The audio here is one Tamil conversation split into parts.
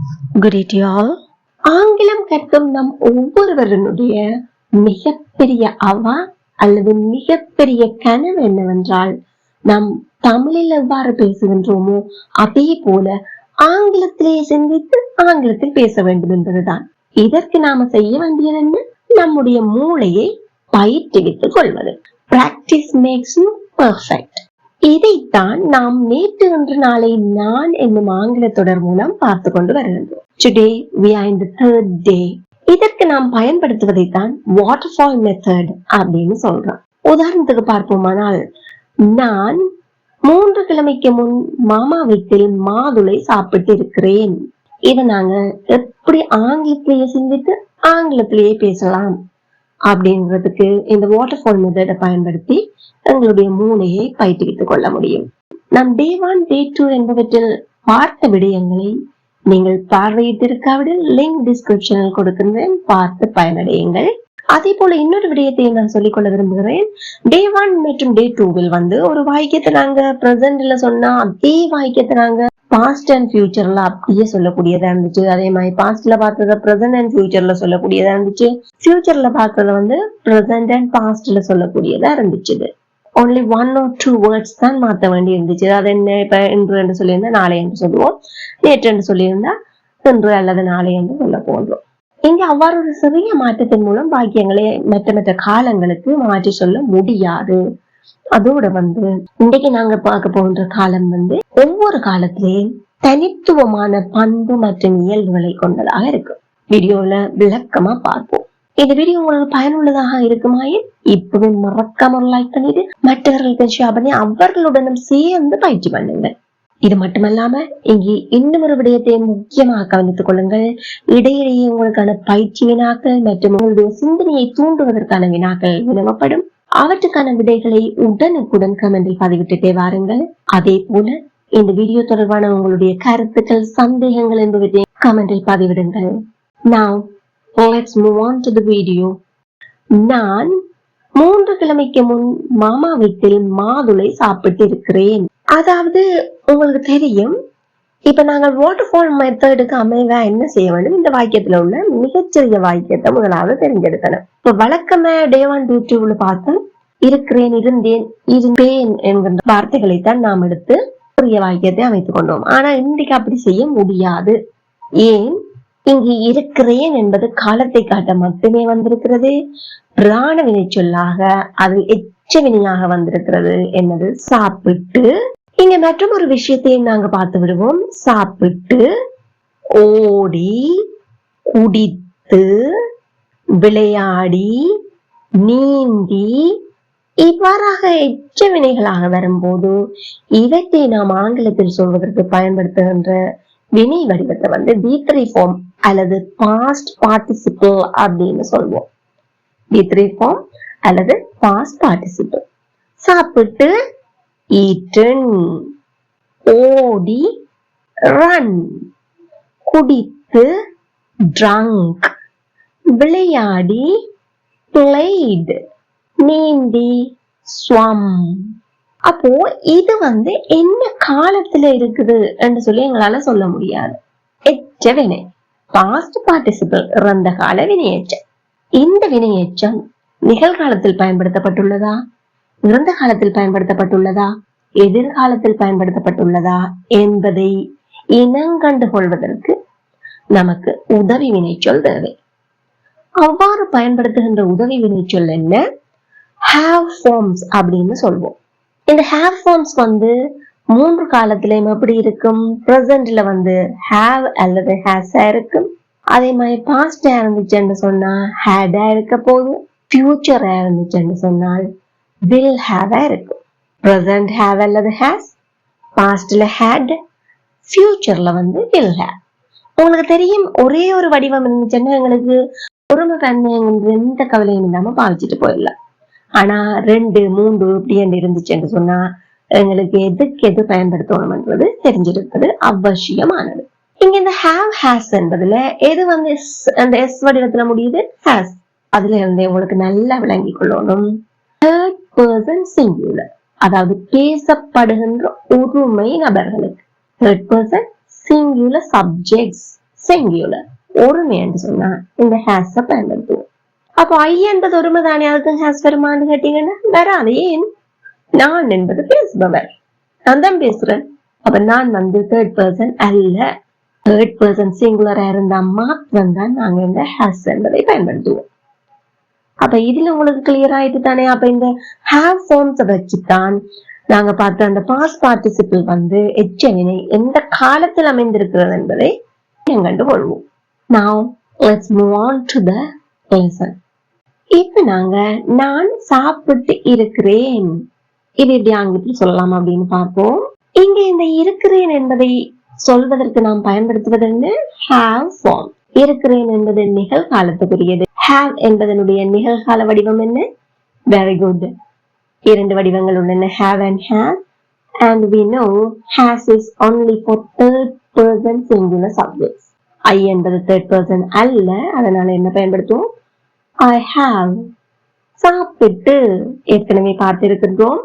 Good day to you all. ஆங்கிலம் கற்கும் நம் ஒவ்வொருவருடைய மிகப்பெரிய அவா அல்லது மிகப்பெரிய கனவு என்னவென்றால் நாம் தமிழில் எவ்வாறு பேசுகின்றோமோ அதே போல ஆங்கிலத்திலேயே சிந்தித்து ஆங்கிலத்தில் பேச வேண்டும் என்பதுதான். இதற்கு நாம செய்ய வேண்டியது என்ன? நம்முடைய மூளையை பயிற்றுவித்துக் கொள்வது. Practice makes you perfect. இதைத்தான் நாம் நேற்று இன்று நாளை நான் என்னும் ஆங்கில தொடர் மூலம் பார்த்து கொண்டு வருகின்றோம். Today we are in the third day. இதற்கு நாம் பயன்படுத்துவதைத்தான் வாட்டர்ஃபால் மெத்தட் அப்படின்னு சொல்றோம். உதாரணத்துக்கு பார்ப்போமானால், நான் 3 கிழமைக்கு முன் மாமா வீட்டில் மாதுளை சாப்பிட்டு இருக்கிறேன். இதை நாங்க எப்படி ஆங்கிலத்திலேயே சிந்தித்து ஆங்கிலத்திலேயே பேசலாம் அப்படிங்கிறதுக்கு இந்த வாட்டர்ஃபால் மெத்தடை பயன்படுத்தி எங்களுடைய மூளையை பயிற்றுவித்துக் கொள்ள முடியும். நம் டே 1 டே 2 என்பவற்றில் பார்த்த விடயங்களை நீங்கள் பார்வையிட்டிருக்காவிடில் லிங்க் டிஸ்கிரிப்ஷனில் கொடுக்கின்றேன், பார்த்து பயனடையுங்கள். அதே போல இன்னொரு விடயத்தையும் நான் சொல்லிக்கொள்ள விரும்புகிறேன். டே 1 மற்றும் டே 2 ஒரு வாக்கியத்தை நாங்க பிரசன்ட்ல சொன்னா அதே வாக்கியத்தை நாங்க பாஸ்ட் அண்ட் ஃபியூச்சர்ல அப்படியே சொல்லக்கூடியதா இருந்துச்சு. அதே மாதிரி பாஸ்ட்ல பார்த்தத பிரசன்ட் அண்ட் ஃபியூச்சர்ல சொல்லக்கூடியதா இருந்துச்சு. ஃபியூச்சர்ல பார்த்தத பிரசன்ட் அண்ட் பாஸ்ட்ல சொல்லக்கூடியதா இருந்துச்சு. only 1 or 2 words தான் மாற்ற வேண்டி இருந்துச்சு. அது என்ன, இப்ப இன்று என்று சொல்லியிருந்தா நாளை என்று சொல்லுவோம், நேற்று என்று சொல்லியிருந்தா இன்று அல்லது நாளை என்று சொல்ல போன்றோம். இங்க அவ்வாறு ஒரு சிறிய மாற்றத்தின் மூலம் வாக்கியங்களை மற்ற காலங்களுக்கு மாற்றி சொல்ல முடியாது. அதோட இன்றைக்கு நாங்க பார்க்க போகின்ற காலம் ஒவ்வொரு காலத்திலேயும் தனித்துவமான பண்பு மற்றும் இயல்புகளை கொண்டதாக இருக்கு. வீடியோல விளக்கமா பார்ப்போம். இந்த வீடியோ உங்களுக்கு பயனுள்ளதாக இருக்குமாயின் இப்பவே மறக்காம லைக் பண்ணிட்டு மற்றவர்களுக்கு ஷேர் பண்ணி அவர்களுடனும் சேர்ந்து பயிற்சி பண்ணுங்க. இது மட்டுமல்லாம இங்கே இன்னும் ஒரு விடயத்தை முக்கியமாக கவனித்துக் கொள்ளுங்கள். இடையிடையே உங்களுக்கான பயிற்சி வினாக்கள் மற்றும் உங்களுடைய சிந்தனையை தூண்டுவதற்கான வினாக்கள் வினவப்படும். அவற்றுக்கான விடைகளை உடனுக்குடன் கமெண்டில் பதிவிட்டுட்டே வாருங்கள். அதே போல இந்த வீடியோ தொடர்பான உங்களுடைய கருத்துக்கள், சந்தேகங்கள் என்பவற்றை கமெண்டில் பதிவிடுங்கள். Now let's move on to the video. நான் 3 கிழமைக்கு முன் மாமா வீட்டில் மாதுளை சாப்பிட்டு இருக்கிறேன். அதாவது உங்களுக்கு தெரியும், இப்ப நாங்கள் வாட்டர்ஃபால் மெத்தடுக்கு அமைவா என்ன செய்ய வேண்டும்? இந்த வாக்கியத்துல உள்ள மிகச்சிறிய வாக்கியத்தை முதலாவது தெரிஞ்செடுக்கணும். இப்ப வழக்கமா டே 1 டே 2 பார்த்து இருக்கிறேன், இருந்தேன், இருப்பேன் என்கின்ற வார்த்தைகளைத்தான் நாம் எடுத்து சிறிய வாக்கியத்தை அமைத்துக் கொண்டோம். ஆனா இன்றைக்கு அப்படி செய்ய முடியாது. ஏன்? இங்கு இருக்கிறேன் என்பது காலத்தை காட்ட மட்டுமே வந்திருக்கிறது. பிராண வினை சொல்லாக அது எச்ச வினையாக வந்திருக்கிறது. என்னது? சாப்பிட்டு. இங்க மற்றும் ஒரு விஷயத்தையும் நாங்க பார்த்து விடுவோம். சாப்பிட்டு, ஓடி, குடித்து, விளையாடி, நீந்தி, இவ்வாறாக எச்ச வினைகளாக வரும்போது இவற்றை நாம் ஆங்கிலத்தில் சொல்வதற்கு பயன்படுத்துகின்ற வினை வடிவத்தை B3 ஃபார்ம் அல்லது பாஸ்ட் பார்ட்டிசிபிள் அப்படின்னு சொல்வோம். B3 ஃபார்ம் அல்லது பாஸ்ட் பார்ட்டிசிபிள். சாப்பிட்டு eaten, ஓடி run, குடித்து drunk, விளையாடி played, நீந்தி swam. அப்போ இது என்ன காலத்துல இருக்குது என்று சொல்லி எங்களால சொல்ல முடியாது. எச்ச வினை, பாஸ்ட் பார்ட்டிசிபிள், இறந்த கால வினையெச்சம். இந்த வினையெச்சம் நிகழ்காலத்தில் பயன்படுத்தப்பட்டுள்ளதா, இறந்த காலத்தில் பயன்படுத்தப்பட்டுள்ளதா, எதிர்காலத்தில் பயன்படுத்தப்பட்டுள்ளதா என்பதை இனங்கண்டு கொள்வதற்கு நமக்கு உதவி வினைச்சொல் தேவை. அவ்வாறு பயன்படுத்துகின்ற உதவி வினைச்சொல் என்ன? have forms அப்படின்னு சொல்வோம். இந்த have forms 3 காலத்திலையும் எப்படி இருக்கும்? பிரசன்ட்ல have அல்லது has இருக்கும். அதே மாதிரி பாஸ்ட் இருந்துச்சுன்னு சொன்னா had இருக்க போது, ஃபியூச்சர் இருந்துச்சுன்னு சொன்னால் will have இருக்கும். பிரசன்ட் have அல்லது has, பாஸ்ட்ல had, ஃபியூச்சர்ல will have. உங்களுக்கு தெரியும், ஒரே ஒரு வடிவம் இருந்துச்சுன்னா எங்களுக்கு ஒருமை தன்மை எந்த கவலையும் இல்லாம பாவிச்சுட்டு போயிடலாம். ஆனா 2, 3 இப்படி இருந்துச்சுன்னு சொன்னா எங்களுக்கு எதுக்கு எது பயன்படுத்தணும்ன்றது தெரிஞ்சிருப்பது அவசியமானது. இங்க இந்த have has என்பதுல எது அந்த s வடிவத்துல முடியுது? has. அதுல இருந்து உங்களுக்கு நல்லா விளங்கி கொள்ளணும். third person singular, அதாவது பேசப்படுகின்ற ஒருமை நபர்களுக்கு third person singular subjects, singular ஒருமை என்று சொன்னா இந்த ஹேஸ் பயன்படுத்துவோம். அப்போ ஐ என்பது ஒருமை தானே, அதுக்கு ஹேஸ் வருமானு கேட்டீங்கன்னா வராது. ஏன்? நான் என்பது பேசுபவர், நான் தான் பேசுறேன். அப்ப நான் தேர்ட் பர்சன் அல்ல. தேர்ட் பர்சன் சிங்குலரா இருந்தா மாத்திரம் தான் நாங்க இந்த ஹேஸ் என்பதை பயன்படுத்துவோம். அப்ப இதுல உங்களுக்கு கிளியர் ஆயிட்டு தானே. அப்ப இந்த ஹேவ் ஃபார்ம்ஸ் வச்சுதான் நாங்க பார்த்த அந்த பாஸ்ட் பார்ட்டிசிபிள் எச்சவினை எந்த காலத்தில் அமைந்திருக்கிறது என்பதை கண்டு கொள்வோம். Now let's move on to the lesson. இப்ப நாங்க நான் சாப்பிட்டு இருக்கிறேன் இது எப்படி ஆங்கிலத்தில் சொல்லலாம் அப்படின்னு பார்ப்போம். இங்க இந்த இருக்கிறேன் என்பதை சொல்வதற்கு நாம் பயன்படுத்துவது என்ன? Have form. இருக்கிறேன் என்பது நிகழ்காலத்துக்குரியது. ஹேவ் என்பதனுடைய நிகழ்கால வடிவம் என்ன? Very good. இரண்டு வடிவங்கள் உள்ளன, have and has, and we know has is only for third person singular subjects. I என்பது third person அல்ல, அதனால என்ன பயன்படுத்துவோம்? I have. சாப்பிட்டு ஏற்கனவே பார்த்திருக்கிறோம்.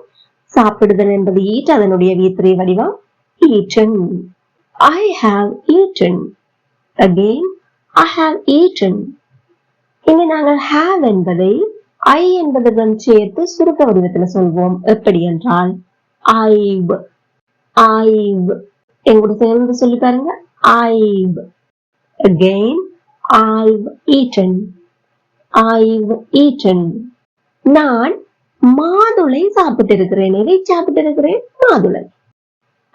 சாப்பிடுதல் என்பது eat, அதனுடைய V3 வடிவம் eaten. I have eaten. Again, I have eaten. இங்க நாங்கள் have என்பதை I என்பதுடன் சேர்த்து சுருக்க வடிவத்தில் சொல்வோம். எப்படி என்றால் I've. எங்கூட சேர்ந்து சொல்லி பாருங்க. I've. Again, I've eaten. நான் மாதுளை சாப்பிட்டு இருக்கிறேன். எதை சாப்பிட்டு இருக்கிறேன்? மாதுளை.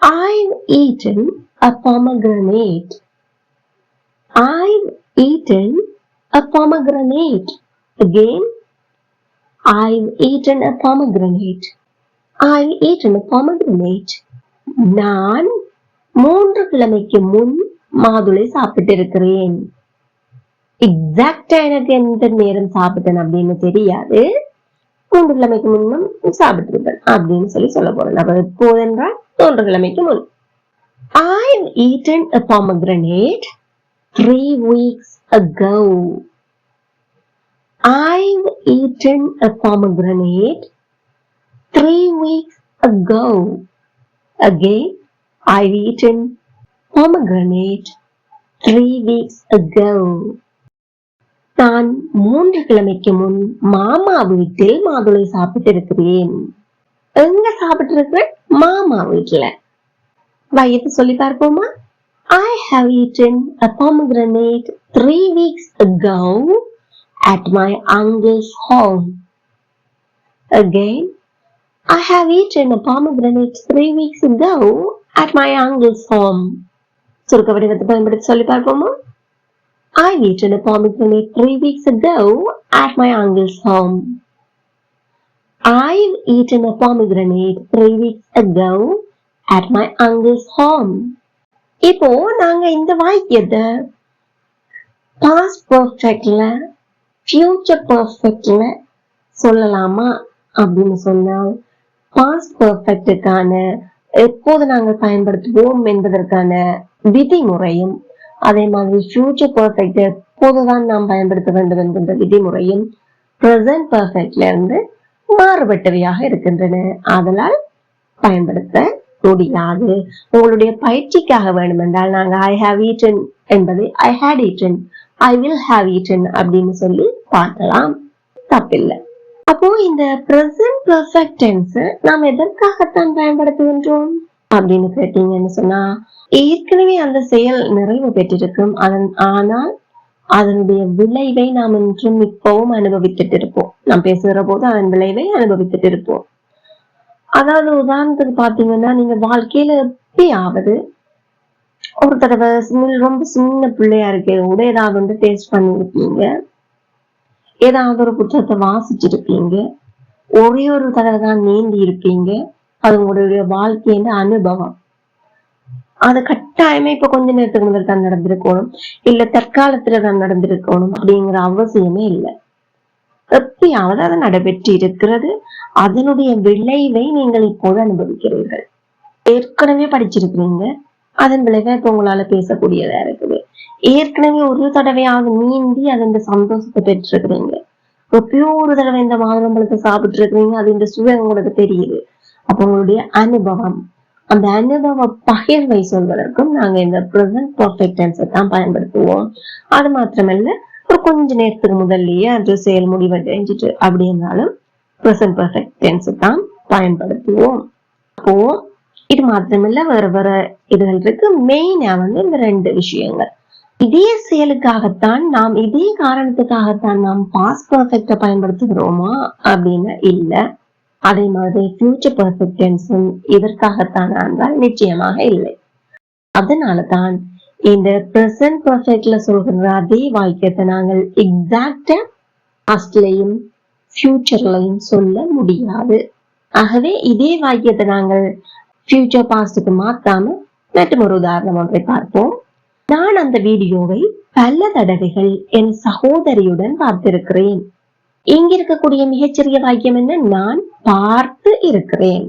I've eaten a pomegranate. I've eaten a pomegranate. Again, I've eaten a pomegranate. I've eaten a pomegranate. நான் 3 கிழமைக்கு முன் மாதுளை சாப்பிட்டு இருக்கிறேன். எக்ஸாக்டா எனக்கு எந்த நேரம் சாப்பிட்டேன் அப்படின்னு தெரியாது. 3 கிழமைக்கு முன்னும் சாப்பிட்டு இருப்பேன் அப்படின்னு சொல்ல போறேன். அப்ப எப்போது என்றால் 3 கிழமைக்கு முன். I've eaten a pomegranate 3 weeks ago. I've eaten a pomegranate 3 weeks ago. Again, I've eaten pomegranate 3 weeks ago. நான் 3 கிழமைக்கு முன் மாமா வீட்டில் மாதுளை சாப்பிட்டு இருக்கிறேன். எங்க சாப்பிட்டு இருக்கிறேன்? மாமா வீட்டுல. வயது சொல்லி பார்ப்போமா? I have eaten a pomegranate 3 weeks ago at my uncle's home. Again, I have eaten a pomegranate 3 weeks ago at my uncle's home. சுருக்க வடிவத்தை பயன்படுத்தி சொல்லி பார்ப்போமா? I've eaten a pomegranate 3 weeks ago at my uncle's home. I've eaten a pomegranate 3 weeks ago at my uncle's home. இப்போ நாங்க இந்த வாக்கியத்தை past perfectல future perfectல சொல்லலாமா அப்படின்னு சொன்னால், past perfectக்கான எப்போது நாங்கள் பயன்படுத்துவோம் என்பதற்கான விதிமுறையும், அதே மாதிரி future perfect எப்போதுதான் நாம் பயன்படுத்த வேண்டும் என்கின்ற விதிமுறையும் present perfectல இருந்து மாறுபட்டவையாக இருக்கின்றன. அதனால் பயன்படுத்த முடியாது. உங்களுடைய பயிற்சிக்காக வேண்டுமென்றால் நாங்க I have eaten என்பதை I had eaten, I will have eaten அப்படின்னு சொல்லி பார்க்கலாம், தப்பில்லை. அப்போ இந்த present perfect tense நாம் எதற்காகத்தான் பயன்படுத்துகின்றோம் அப்படின்னு கேட்டீங்கன்னு சொன்னா, ஏற்கனவே அந்த செயல் நிறைவு பெற்றிருக்கும், ஆனால் அதனுடைய விளைவை நாம் இன்றும் இப்பவும் அனுபவித்துட்டு இருப்போம். நாம் பேசுகிற போது அதன் விளைவை அனுபவித்துட்டு இருப்போம். அதாவது உதாரணத்துக்கு பாத்தீங்கன்னா, நீங்க வாழ்க்கையில எப்பயாவது ஒரு தடவை ரொம்ப சின்ன பிள்ளையா இருக்க கூட ஏதாவது டேஸ்ட் பண்ணிருப்பீங்க, ஏதாவது ஒரு புத்தகத்தை வாசிச்சிருப்பீங்க, ஒரே ஒரு தடவை தான் நீந்தி இருப்பீங்க. அது உங்களுடைய வாழ்க்கையின் அனுபவம். அது கட்டாயமே இப்ப கொஞ்ச நேரத்துக்கு முதல் தான் நடந்திருக்கணும், இல்ல தற்காலத்துலதான் நடந்திருக்கணும் அப்படிங்கிற அவசியமே இல்லை. எப்பயாவது அது நடைபெற்று இருக்கிறது, அதனுடைய விளைவை நீங்கள் இப்போது அனுபவிக்கிறீர்கள். ஏற்கனவே படிச்சிருக்கிறீங்க, அதன் விளைவை இப்ப உங்களால பேசக்கூடியதா இருக்குது. ஏற்கனவே ஒரு தடவையாவது நீந்தி அதன் சந்தோஷத்தை பெற்றிருக்கிறீங்க. எப்பயோ ஒரு தடவை இந்த மாதுளம்பழத்தை சாப்பிட்டு இருக்கிறீங்க, அது இந்த சுவை உங்களுக்கு தெரியுது. அப்ப உங்களுடைய அனுபவம், அந்த அனுபவ பகிர்வை சொல்வதற்கும் நாங்க இந்த பிரசன்ட் பர்ஃபெக்ட் டென்ஸை தான் பயன்படுத்துவோம். அது மாத்திரமல்ல, ஒரு கொஞ்ச நேரத்துக்கு முதல்லயே அது செயல் முடிவடைஞ்சிட்டு அப்படின்னாலும் பிரசன்ட் பர்ஃபெக்ட் டென்ஸ் தான் பயன்படுத்துவோம். அப்போ இது மாத்திரமல்ல, வேற வேற இதுகள் இருக்கு. மெயினா இந்த 2 விஷயங்கள். இதே செயலுக்காகத்தான் நாம், இதே காரணத்துக்காகத்தான் நாம் பாஸ்ட் பர்ஃபெக்ட பயன்படுத்துகிறோமா அப்படின்னு இல்ல. அதே மாதிரி ஃபியூச்சர் பர்ஃபெக்ட் டென்ஸும் இதற்காகத்தான் என்றால் நிச்சயமாக இல்லை. அதனாலதான் இந்த பிரசன்ட் பர்ஃபெக்ட்ல சொல்கிற அதே வாக்கியத்தை நாங்கள் எக்ஸாக்டா பாஸ்ட்லயும் ஃபியூச்சர்லயும் சொல்ல முடியாது. ஆகவே இதே வாக்கியத்தை நாங்கள் ஃபியூச்சர் பாஸ்டுக்கு மாத்தாம மற்றும் ஒரு உதாரணம் ஒன்றை பார்ப்போம். நான் அந்த வீடியோவை பல தடவைகள் என் சகோதரியுடன் பார்த்திருக்கிறேன். இங்க இருக்கக்கூடிய மிகச்சிறிய வாக்கியம் என்ன? நான் பார்த்து இருக்கிறேன்.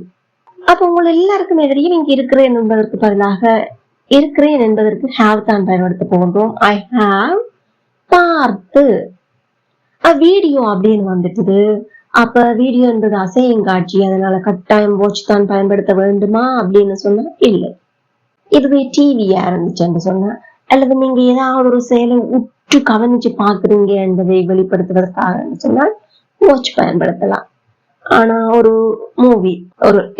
அப்ப உங்க எல்லாருக்குமே தெரியும், இங்க இருக்கிறேன் என்பதற்கு பதிலாக இருக்கிறேன் என்பதற்கு ஹாவ் தான் பயன்படுத்த போன்றோம். ஐ ஹாவ் பார்த்து. வீடியோ அப்படின்னு வந்துட்டுது. அப்ப வீடியோ என்பது அசையங்காட்சி, அதனால கட்டாயம் வாட்ச் தான் பயன்படுத்த வேண்டுமா அப்படின்னு சொன்னா இல்லை. இதுவே டிவியா இருந்துச்சுன்னு சொன்னா, அல்லது நீங்க ஏதாவது ஒரு செயலை உற்று கவனிச்சு பாக்குறீங்க என்பதை வெளிப்படுத்துவதற்காக சொன்னால் வாட்ச் பயன்படுத்தலாம். ஆனா ஒரு மூவி,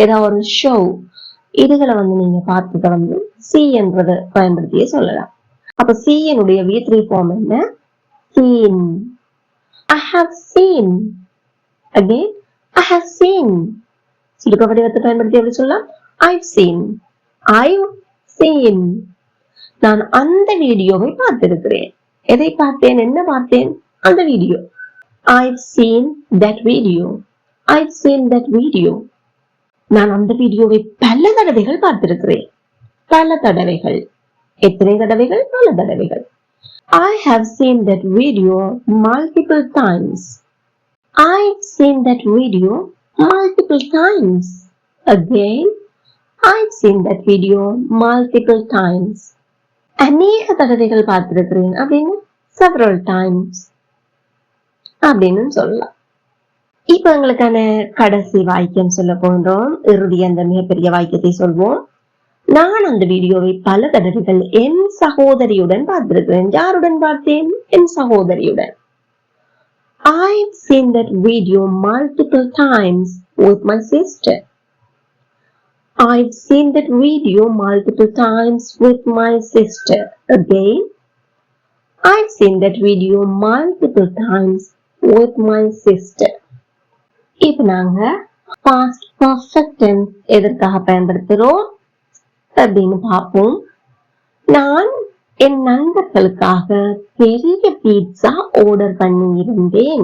ஏதாவது ஒரு ஷோ, இதுகளை நீங்க பார்த்ததை சி என்றதை பயன்படுத்தியே சொல்லலாம். அப்ப சி என்னுடைய V3 ஃபார்ம் என்ன? seen. I have seen. Again, I have seen. சுருக்க வடிவத்தை பயன்படுத்தி எப்படி சொல்லலாம்? I've seen. I've seen. நான் அந்த வீடியோவை பார்த்திருக்கிறேன். எதை பார்த்தேன்? என்ன பார்த்தேன்? அந்த video. I've seen that video. I've seen that video. நான் அந்த வீடியோவை பல தடவைகள் பார்த்திருக்கிறேன். பல தடவைகள். எத்தனை தடவைகள்? பல தடவைகள். I have seen that video multiple times. I've seen that video multiple times. Again, I've seen that video multiple times. அநேக தடவைகள் பார்த்திருக்கிறேன் அப்படின்னு several times அப்படின்னு சொல்லலாம். இப்ப எங்களுக்கான கடைசி வாக்கியம் சொல்ல போன்றோம். இறுதி அந்த மிகப்பெரிய வாக்கியத்தை சொல்வோம். நான் அந்த வீடியோவை பல தடவைகள் என் சகோதரியுடன் பார்த்திருக்கிறேன். யாருடன் பார்த்தேன்? என் சகோதரியுடன். I've seen that video multiple times with my sister. I've seen that video multiple times with my sister. Again, I've seen that video multiple times with my sister. இப்ப நாங்க past perfect tense எதற்காக பயன்படுத்துறோம் அப்படின்னு பார்ப்போம். நான் என் நண்பர்களுக்காக பெரிய பீட்சா ஆர்டர் பண்ணி இருந்தேன்.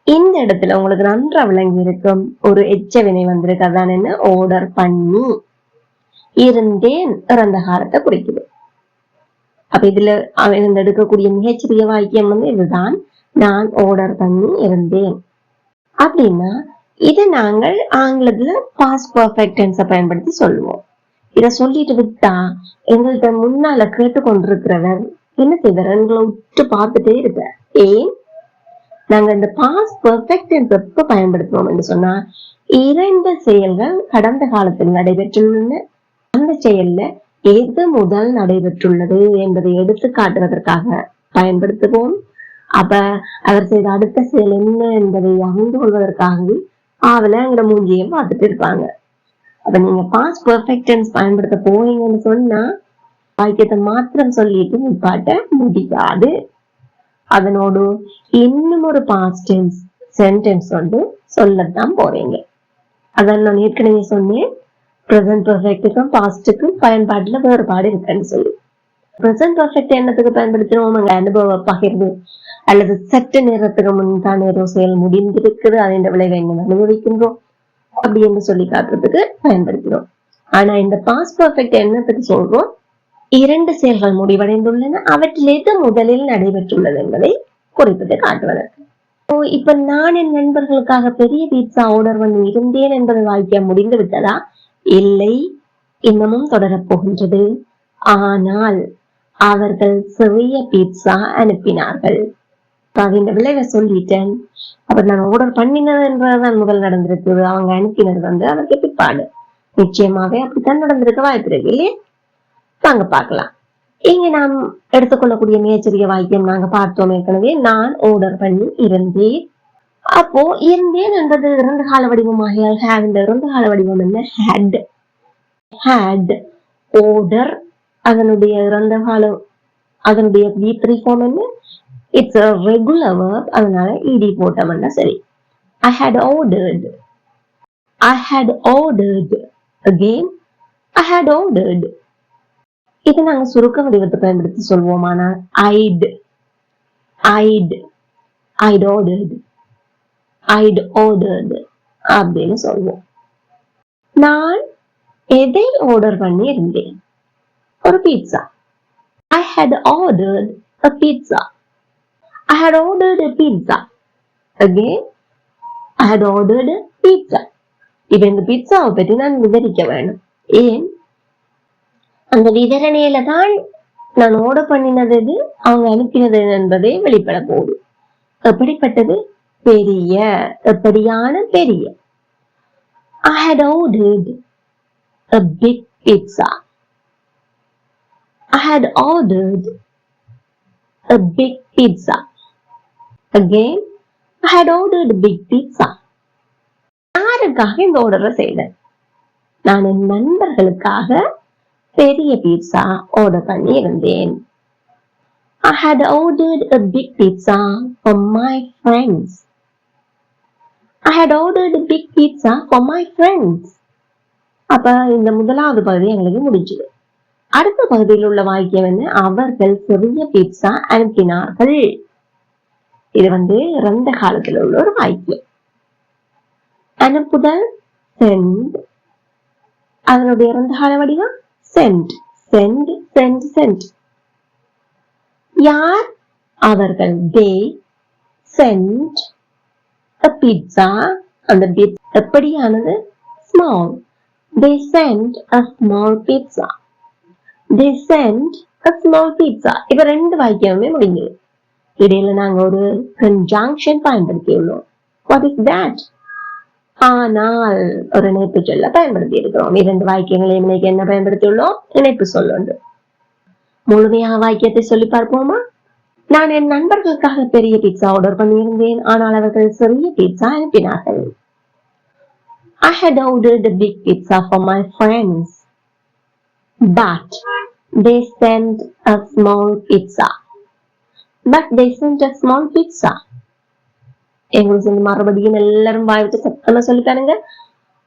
இந்த இடத்துல உங்களுக்கு நன்றா விளங்கி இருக்கும். ஒரு எச்சவினை வந்திருக்கு. அதான் என்ன? ஆர்டர் பண்ணி இருந்தேன். இறந்த காலத்தை குறிக்குது. அப்ப இதுல அவன் எடுக்கக்கூடிய மிகச்சிறிய வாக்கியம் இதுதான். நான் ஆர்டர் பண்ணி இருந்தேன் அப்படின்னா இதை நாங்கள் ஆங்கிலத்துல பாஸ்ட் பர்ஃபெக்ட் டென்ஸை பயன்படுத்தி சொல்லுவோம். இத சொல்லிட்டு விட்டா எங்கள்கிட்ட முன்னால கேட்டுக்கொண்டிருக்கிறவர் என்ன செய்வார்? எங்களை விட்டு பார்த்துட்டே இருக்க. ஏன் நாங்க இந்த பாஸ்ட் பர்ஃபெக்ட் டென்ஸ் எப்ப பயன்படுத்துவோம் என்று சொன்னா, 2 செயல்கள் கடந்த காலத்தில் நடைபெற்றுள்ளன. அந்த செயல்ல எது முதல் நடைபெற்றுள்ளது என்பதை எடுத்து காட்டுவதற்காக பயன்படுத்துவோம். அப்ப அவர் செய்த அடுத்த செயல் என்ன என்பதை அறிந்து கொள்வதற்காகவே அவளை எங்கட மூஞ்சியை பார்த்துட்டு இருப்பாங்க. அப்ப நீங்க பாஸ்ட் பர்ஃபெக்ட் டென்ஸ் பயன்படுத்த போறீங்கன்னு சொன்னா வாக்கியத்தை மாத்திரம் சொல்லிட்டு நிப்பாட்ட முடியாது. அதனோடு இன்னும் ஒரு பாஸ்ட் டென்ஸ் சென்டென்ஸ் சொல்லத்தான் போறீங்க. அதான் நான் ஏற்கனவே சொன்னேன், பிரசன்ட் பர்ஃபெக்ட்டுக்கும் பாஸ்டுக்கும் பயன்பாட்டுல வேறுபாடு இருக்குன்னு சொல்லி. பிரசன்ட் பர்ஃபெக்ட் என்னத்துக்கு பயன்படுத்துறோம்? அனுபவ பகிர்வு அல்லது சற்று நேரத்துக்கு முன் தான் ஏதோ செயல் முடிந்திருக்குது, அதன் விளைவை என்ன அனுபவிக்கின்றோம் அப்படி என்று சொல்லி காட்டுறதுக்கு பயன்படுத்தினோம். ஆனா இந்த பாஸ்ட் பர்ஃபெக்ட் என்னத்துக்கு சொல்றோம்? 2 செயல்கள் முடிவடைந்துள்ளன, அவற்றில் எது முதலில் நடைபெற்றுள்ளது என்பதை குறிப்பிட்டு காட்டுவதற்கு. இப்ப நான் என் நண்பர்களுக்காக பெரிய பீட்சா ஆர்டர் பண்ணி இருந்தேன் என்பது வாக்கியம் முடிந்து விட்டதா? இல்லை, இன்னமும் தொடரப் போகின்றது. ஆனால் அவர்கள் சிறிய பீட்சா அனுப்பினார்கள். இந்த விளைவை சொல்லிட்டேன். அப்ப நான் ஆர்டர் பண்ணினதுன்றதான் முதல் நடந்திருக்கு. அவங்க அனுப்பினது அதற்கு பிற்பாடு நிச்சயமாவே அப்படித்தான் நடந்திருக்க வாய்ப்பு இருக்கு இல்லையே. வாங்க பார்க்கலாம். இங்க நாம் எடுத்துக்கொள்ளக்கூடிய மிகச்சிறிய வாக்கியம் நாங்க பார்த்தோம் ஏற்கனவே. நான் ஆர்டர் பண்ணி இருந்தேன். அப்போ இருந்தேன் என்பது இறந்த கால வடிவமாகியால் ஹேவ் இந்த இறந்த கால வடிவம் என்ன? had order. அதனுடைய இறந்த காலம் அதனுடைய V3 form என்ன? It's a regular verb. அதனால ed போட்டோம்னா சரி. I had ordered. Again, I had ordered. இது நாங்க சுருக்க வடிவத்தை பயன்படுத்தி சொல்வோமானா I'd ordered அப்படின்னு சொல்வோம். நான் எதை ஆர்டர் பண்ணி இருந்தேன்? ஒரு pizza. I had ordered a pizza. Again, I had ordered a pizza. இப்ப இந்த பீட்சாவை பற்றி நான் விவரிக்க வேணும். ஏன்? அந்த விவரணையில தான் நான் ஆர்டர் பண்ணினது அவங்க அனுப்பினது என்பதை வெளிப்பட போகுது. எப்படிப்பட்டது? பெரிய. எப்படியான பெரிய. I had ordered a big pizza. Again, I had ordered a big pizza. யாருக்காக இந்த ஆர்டரை செய்தேன்? நான் என் நண்பர்களுக்காக பெரிய பீட்சா ஆர்டர் பண்ணி இருந்தேன். I had ordered a big pizza for my friends. அப்ப இந்த முதலாவது பகுதி எங்களுக்கு முடிஞ்சது. அடுத்த பகுதியில் உள்ள வாக்கியம் என்ன? அவர்கள் சிறிய பீட்சா அனுப்பினார்கள். இது இறந்த காலத்தில் உள்ள ஒரு வாக்கியம். அனுப்புதல் send. அதனுடைய இறந்த கால வடிவம் sent. யார்? அவர்கள். they sent a pizza. அந்த எப்படியானது? small. They sent a small pizza. இப்ப ரெண்டு வாக்கியமே முடிஞ்சது. இடையில நாங்க ஒரு conjunction பயன்படுத்தியுள்ளோம். What is that? ஆனால் ஒரு இணைப்பு சொல்ல பயன்படுத்தி இருக்கிறோம். இரண்டு வாக்கியங்களையும் இன்னைக்கு என்ன பயன்படுத்தியுள்ளோம்? இணைப்பு சொல்லு. முழுமையாக வாக்கியத்தை சொல்லி பார்ப்போமா? நான் என் நண்பர்களுக்காக பெரிய பீட்சா ஆர்டர் பண்ணியிருந்தேன். ஆனால் அவர்கள் சிறிய பீட்சா அனுப்பினார்கள். I had ordered a big pizza for my friends, but they sent a small pizza. எங்களுக்கு மறுபடியும் எல்லாரும் வாய்ப்பு சத்தமா சொல்லி பாருங்க.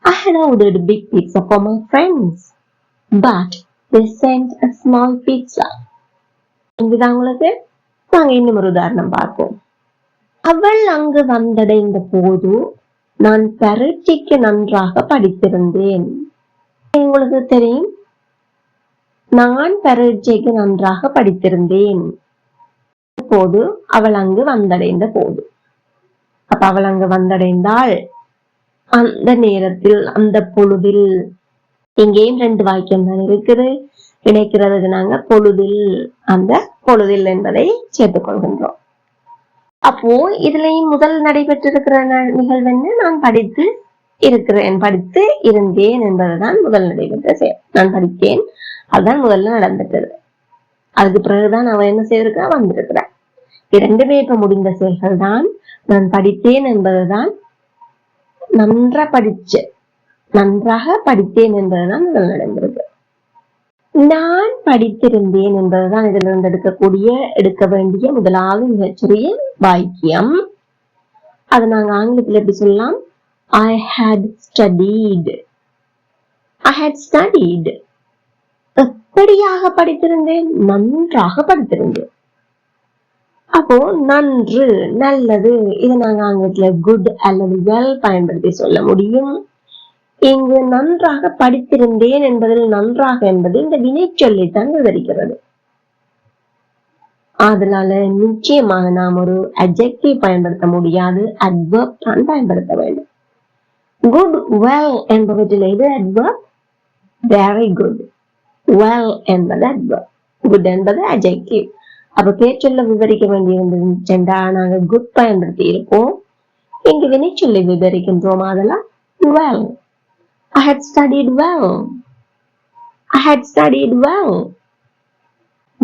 I had ordered a big pizza for my friends, but they sent a small pizza. இதுதான் உங்களுக்கு. நாங்க இன்னும் ஒரு உதாரணம் பார்ப்போம். அவள் அங்கு வந்தடைந்த போது நான் பரீட்சைக்கு நன்றாக படித்திருந்தேன். உங்களுக்கு தெரியும், நான் பரீட்சைக்கு நன்றாக படித்திருந்தேன். போது அவள் அங்கு வந்தடைந்த போது. அப்ப அவள் அங்கு வந்தடைந்தாள் அந்த நேரத்தில், அந்த பொழுதில். இங்கேயும் ரெண்டு வாக்கியம் தான் இருக்குது. இணைக்கிறதுக்கு நாங்க பொழுதில், அந்த பொழுதில் என்பதை சேர்த்துக் கொள்கின்றோம். அப்போ இதுலயும் முதல் நடைபெற்றிருக்கிற நிகழ்வு என்ன? நான் படித்து இருந்தேன் என்பதுதான் முதல் நடைபெற்ற செயல். நான் படித்தேன், அதுதான் முதல்ல நடந்துட்டது. அதுக்கு பிறகுதான் அவன் என்ன செய்திருக்கா? வந்திருக்கிறான். இரண்டுமே இப்ப முடிந்த செயல்கள் தான். நான் படித்தேன் என்பதுதான் நன்றாக படித்தேன் என்பதுதான் முதல் நடந்திருக்கு. நான் படித்திருந்தேன் என்பதுதான் இதுல இருந்து எடுக்க வேண்டிய முதலாவது மிகச்சிறிய வாக்கியம். அது நாங்க ஆங்கிலத்தில் எப்படி சொல்லலாம்? I had studied. எப்படியாக படித்திருந்தேன்? நன்றாக படித்திருந்தேன். அப்போ நன்று, நல்லது, இதை நாங்க ஆங்கிலத்துல குட் அல்லது வெல் பயன்படுத்தி சொல்ல முடியும். இங்கு நன்றாக படித்திருந்தேன் என்பதில் நன்றாக என்பது இந்த வினை சொல்லித்தான் விவரிக்கிறது. அதனால நிச்சயமாக நாம் ஒரு adjective பயன்படுத்த முடியாது, adverb தான் பயன்படுத்த வேண்டும். குட், வெல் என்பவற்றில் எது adverb? very good. well என்பது adverb, good என்பது adjective. அப்ப பேர் சொல்ல விவரிக்க வேண்டியிருந்தா நாங்க குட் பயன்படுத்தி இருப்போம். இங்கு வினைச்சொல்லை விவரிக்கின்றோம். அதெல்லாம் well. I had studied well. I had studied well.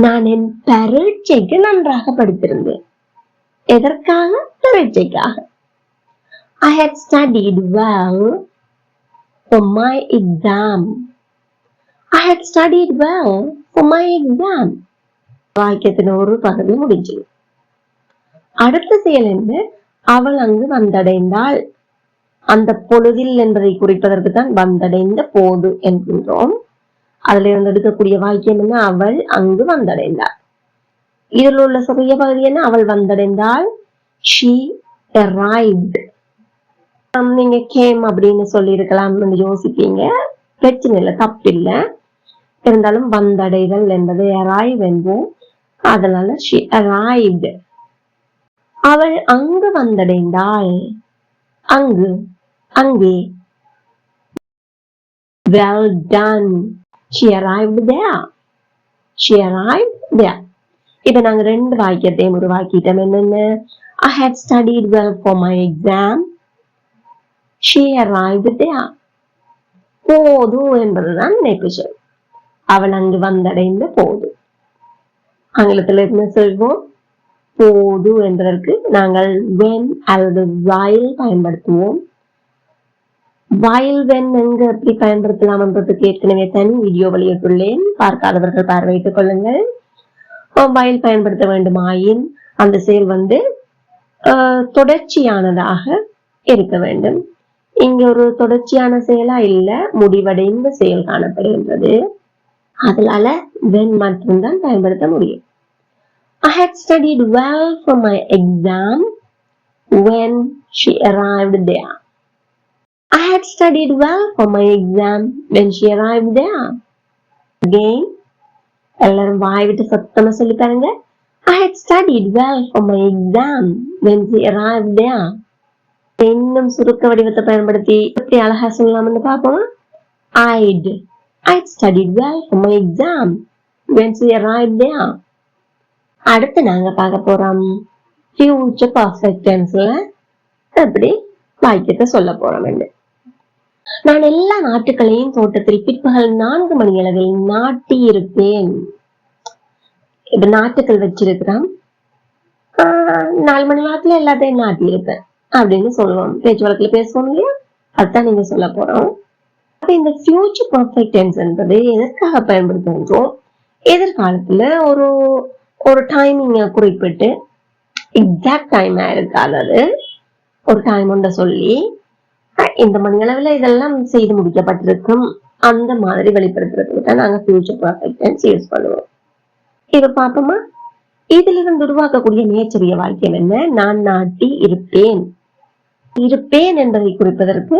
நான் என் பரீட்சைக்கு நன்றாக படித்திருந்தேன். எதற்காக? பரீட்சைக்காக. I had studied well for my exam. I had studied well for my exam. வாக்கியத்தின் ஒரு பகுதி முடிஞ்சது. அடுத்த செயல் என்ன? அவள் அங்கு வந்தடைந்தாள். அந்த பொழுதில் என்பதை குறிப்பதற்கு தான் வந்தடைந்த போது என்கின்றோம். அதுல இருந்து எடுக்கக்கூடிய வாக்கியம் என்ன? அவள் அங்கு வந்தடைந்தாள். இதில் உள்ள சிறிய பகுதி என்ன? அவள் வந்தடைந்தாள். She arrived. நீங்க came அப்படின்னு சொல்லி இருக்கலாம் யோசிப்பீங்க. பிரச்சனை இல்லை, தப்பில்லை. இருந்தாலும் வந்தடைதல் என்பது arrive என்போம். அதனால she arrived. அவள் அங்கு வந்தடைந்தாள். அங்கு, அங்கே. Well done. She arrived there. She arrived there. இப்ப நாங்க ரெண்டு வாக்கியத்தையும் உருவாக்கிட்டோம். என்னென்ன? I had studied well for my exam. She arrived there. போது என்பதுதான் நினைப்பு சொல். அவள் அங்கு வந்தடைந்த போது. ஆங்கிலத்தில் என்ன சொல்வோம்? போது என்பதற்கு நாங்கள் when அல்லது while பயன்படுத்துவோம். while when எங்க எப்படி பயன்படுத்தலாம் என்பதற்கு ஏற்கனவே தனி வீடியோ வெளியிட்டுள்ளேன். பார்க்காதவர்கள் பார்வையிட்டுக் கொள்ளுங்கள். while பயன்படுத்த வேண்டுமாயின் அந்த செயல் தொடர்ச்சியானதாக இருக்க வேண்டும். இங்க ஒரு தொடர்ச்சியான செயலா இல்ல, முடிவடைந்த செயல் காணப்படுகின்றது. அதனால when மட்டும்தான் பயன்படுத்த முடியும். I had studied well for my exam when she arrived there. I had studied well for my exam when she arrived there. Again, எல்லாரும் வாய் விட்டு சத்தமா சொல்லி பாருங்க. I had studied well for my exam when she arrived there. இன்னும் சுருக்க வடிவத்தை பயன்படுத்தி எப்படி அழகா சொல்லலாம்னு பார்ப்போம். I'd studied well for my exam when she arrived there. அடுத்து நாங்க பார்க்க போறோம் future perfect tenseல எப்படி வாக்கியத்தை சொல்ல போறோம். நான் எல்லா நாட்டுகளையும் தோட்டத்தில் பிற்பகல் 4 மணி அளவில் நாட்டி இருப்பேன். இப்ப நாட்டுகள் வச்சிருக்கிறோம். 4 மணி நேரத்துல எல்லாத்தையும் நாட்டி இருப்பேன் அப்படின்னு சொல்லுவோம். பேச்சு வழக்கில் பேசுவோம் இல்லையா? அதுதான் நீங்க சொல்ல போறோம். அப்ப இந்த future perfect tense என்பது எதற்காக பயன்படுத்துகின்றோம்? எதிர்காலத்துல ஒரு டைமிங்க குறிப்பிட்டு எக்ஸாக்ட் டைம் இருக்காது, ஒரு டைம் ஒன்றை சொல்லி இந்த மணி அளவுல இதெல்லாம் செய்து முடிக்கப்பட்டிருக்கும் அந்த மாதிரி வெளிப்படுத்துறதுக்கு தான் நாங்க future perfect tense யூஸ் பண்ணுவோம். இப்ப பாப்போமா? இதுல இருந்து உருவாக்கக்கூடிய நேச்சரிய வாக்கியம் என்ன? நான் நாட்டி இருப்பேன். இருப்பேன் என்பதை குறிப்பதற்கு,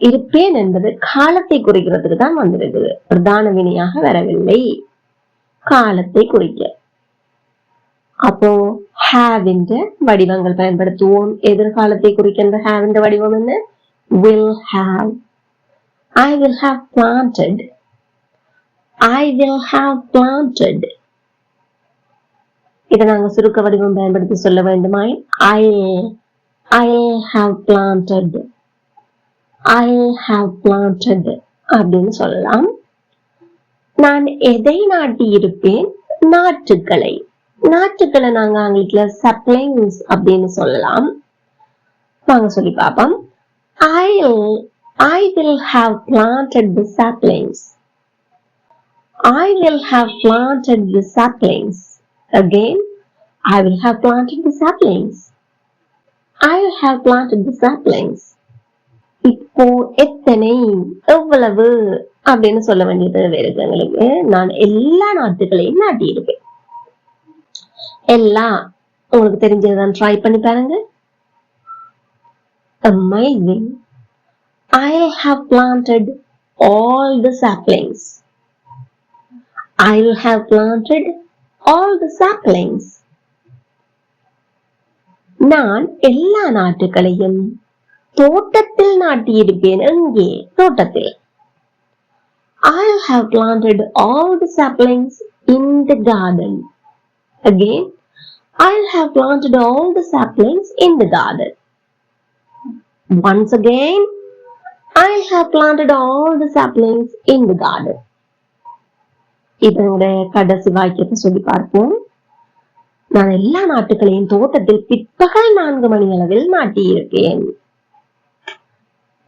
இருப்பேன் என்பது காலத்தை குறிக்கிறதுக்கு தான் வந்திருக்குது. பிரதான வினையாக வரவில்லை, காலத்தை குறிக்க. அப்போ have என்ற வடிவங்கள் பயன்படுத்துவோம். எதிர்காலத்தை குறிக்கின்ற have என்ற வடிவம் என்ன? will have. I will have planted. I will have planted. இதை நாங்க சுருக்க வடிவம் பயன்படுத்தி சொல்ல வேண்டுமாய் I'll have planted. I'll have planted அப்படின்னு சொல்லலாம். நான் எதை நாட்டி இருப்பேன்? நாற்றுக்களை. நாற்றுக்களை நாங்க ஆங்கிலத்துல saplings அப்படின்னு சொல்லலாம். வாங்க சொல்லி பார்ப்போம். I will have planted the saplings. I will have planted the saplings. Again, I will have planted the saplings. I will have planted the saplings. இப்போ எத்தனை, எவ்வளவு அப்படின்னு சொல்ல வேண்டியது இருக்கு எங்களுக்கு. நான் எல்லா நாட்டுகளையும் நாட்டி இருப்பேன். எல்லாம் உங்களுக்கு தெரிஞ்சதுதான். ட்ரை பண்ணி பாருங்க. Amazing. I have planted all the saplings. I will have planted all the saplings. நான் எல்லா நாட்டுகளையும் தோட்டத்தில் நாட்டியிருப்பேன். எங்கே? தோட்டத்தில். I'll have planted all the saplings in the garden. Again, I'll have planted all the saplings in the garden. Once again, I'll have planted all the saplings in the garden. இதனுடைய கடைசி வாக்கியத்தை சொல்லி பார்ப்போம். நான் எல்லா நாட்டுகளையும் தோட்டத்தில் பிற்பகல் 4 மணி அளவில் நாட்டியிருக்கேன்.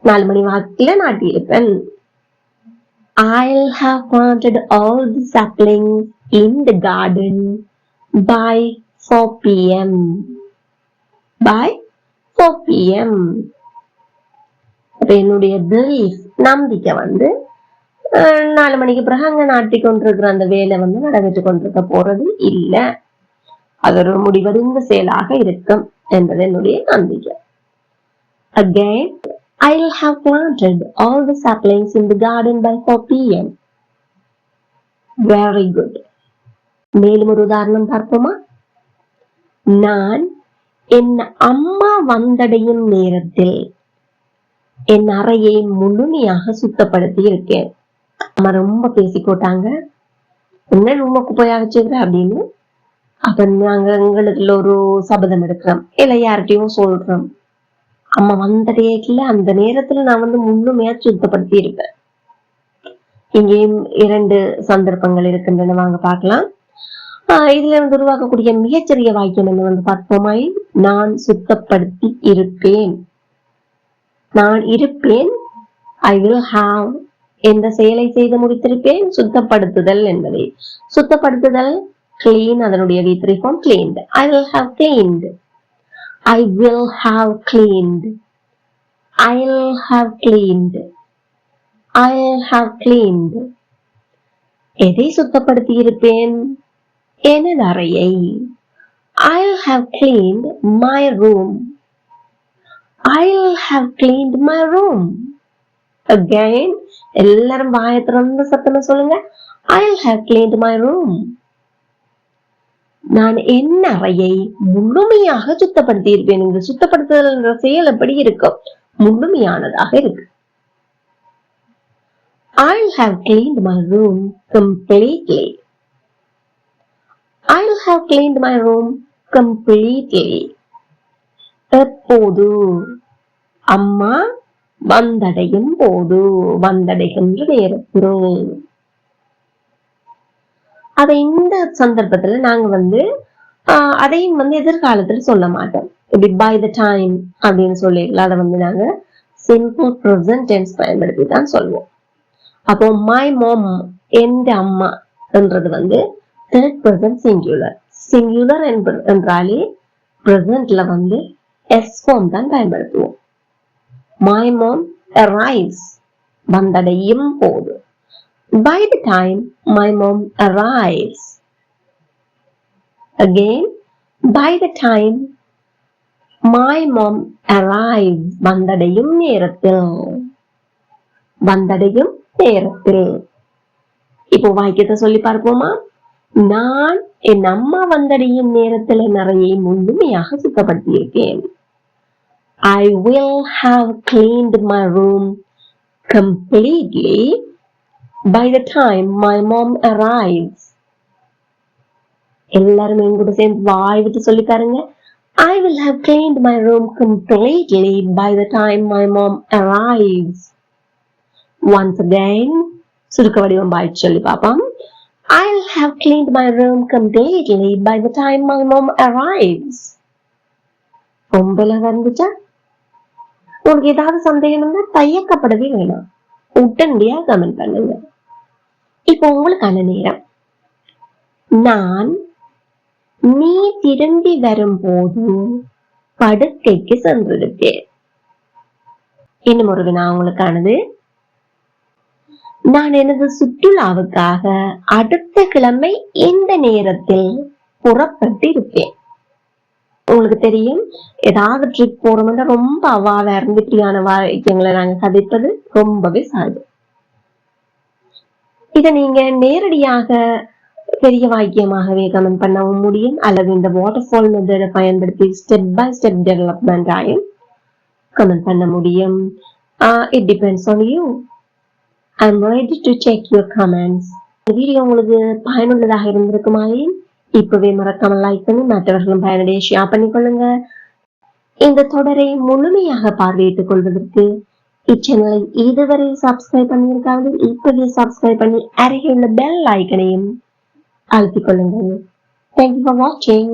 4 மணி வாக்கில நாட்டியிருப்பேன். I'll have planted all the saplings in the garden by 4 p.m. By 4 p.m. என்னுடைய பிலீஃப் நம்பிக்கை 4 மணிக்கு பிறகு அங்க நாட்டி கொண்டிருக்கிற அந்த வேலை நடைபெற்று கொண்டிருக்க போறது இல்ல. அது ஒரு முடிவடைந்த செயலாக இருக்கும் என்பது என்னுடைய நம்பிக்கை. Again, I'll have planted all the saplings in the garden by 4 p.m. Very good. மேலும் ஒரு உதாரணம் பார்ப்போமா? நான் என் அம்மா வந்தடையும் நேரத்தில் என் அறையை முழுமையாக சுத்தப்படுத்தி இருக்கேன். அம்மா ரொம்ப பேசிக்கோட்டாங்க, என்ன ரூமுக்கு போய் வச்சுக்கிற அப்படின்னு. அப்ப நாங்க எங்களுக்குள்ள ஒரு சபதம் எடுக்கிறோம், இல்ல யார்கிட்டயும் சொல்றோம், அம்மா வந்தடையல அந்த நேரத்துல நான் முழுமையா சுத்தப்படுத்தி இருப்பேன். இங்கேயும் 2 சந்தர்ப்பங்கள் இருக்கின்றன, வாங்க பார்க்கலாம். இதுல உருவாக்கக்கூடிய மிகச்சிறிய வாக்கியம் என்ன பார்ப்போமாய், நான் சுத்தப்படுத்தி இருப்பேன். நான் இருப்பேன், I will have என்ற செயலை செய்து முடித்திருப்பேன். சுத்தப்படுத்துதல் என்பதை, சுத்தப்படுத்துதல் clean, அதனுடைய V3 form cleaned. I will have cleaned. I will have cleaned. I'll have cleaned. I'll have cleaned. எதை சுத்தப்படுத்தி இருப்பேன்? எனது அறையை. I'll have cleaned my room. I'll have cleaned my room. Again, எல்லாரும் வாயை திறந்து சத்தமா சொல்லுங்க, I'll have cleaned my room. நான் என் அறையை முழுமையாக சுத்தப்படுத்தி இருப்பேன். இந்த சுத்தப்படுத்துதல் என்ற செயல் எப்படி இருக்கும்? முழுமையானதாக இருக்கு. I'll have cleaned my room completely. I'll have cleaned my room completely. எப்போது? அம்மா வந்தடையும் போது, வந்தடைகின்ற நேரத்தில். அதை இந்த சந்தர்ப்பத்துல நாங்க அதையும் எதிர்காலத்துல சொல்ல மாட்டோம். by the time அப்படின்னு சொல்லிடலாம். அதை நாங்க சிம்பிள் ப்ரெசன்ட் டென்ஸ் பயன்படுத்தி தான் சொல்லுவோம். அப்போ my mom, எந்த அம்மா என்றது third person singular. singular என்றாலே presentல S form தான் பயன்படுத்துவோம். My mom arrives, வந்தடையும் போது. By the time my mom arrives. Again, by the time my mom arrives, வந்தடையும் நேரத்தில். வந்தடையும் நேரத்தில். இப்போ வாக்கியத்தை சொல்லி பார்ப்போமா? நான் என் அம்மா வந்தடையும் நேரத்தில் என் அறையை முழுமையாக சுத்தப்படுத்தி இருக்கேன். I will have cleaned my room completely by the time my mom arrives. எல்லாரும் என்கூட சேர்ந்து வாய் விட்டு சொல்லி பாருங்க. I will have cleaned my room completely by the time my mom arrives. Once again, சுருக்க வடிவம் வாய் சொல்லி பாப்போம். I'll have cleaned my room completely by the time my mom arrives. ரொம்பல வந்துச்சா? உங்களுக்கு ஏதாவது சந்தேகம் இருந்தா தயக்கப்படவே வேணாம், உடனடியா கமெண்ட் பண்ணுங்க. இப்போ உங்களுக்கான நேரம். நான் நீ திரும்பி வரும்போது படுக்கைக்கு சென்றிருக்கேன். இன்னும் ஒரு வினா உங்களுக்கானது. நான் எனது சுற்றுலாவுக்காக அடுத்த கிழமை இந்த நேரத்தில் புறப்பட்டு இருப்பேன். உங்களுக்கு தெரியும், ஏதாவது ட்ரிப் போறோம்னா ரொம்ப அவாவா இருந்து இப்படியான வாக்கியங்களை நாங்க கதைப்பது ரொம்பவே சகஜம். இத நீங்க நேரடியாக பெரிய வாக்கியமாகவே கமெண்ட் பண்ணவும் முடியும், அல்லது இந்த வாட்டர்ஃபால் மெத்தடை பயன்படுத்தி ஸ்டெப் பை ஸ்டெப் டெவலப்மெண்ட் ஆயும் கமெண்ட் பண்ண முடியும். It depends on you. I'm ready to check your comments. இந்த வீடியோ உங்களுக்கு பயனுள்ளதாக இருந்திருக்குமாயின் இப்பவே மறக்காம லைக் பண்ணி மற்றவர்களும் பயனடைய ஷேர் பண்ணிக்கொள்ளுங்க. இந்த தொடரை முழுமையாக பார்வையிட்டுக் கொள்வதற்கு இச்சேனலை இதுவரை சப்ஸ்கிரைப் பண்ணியிருக்காங்க. இப்பவே சப்ஸ்கிரைப் பண்ணி அருகே உள்ள பெல் ஐக்கனையும் அழுத்திக் கொள்ளுங்கள். Thank you for watching.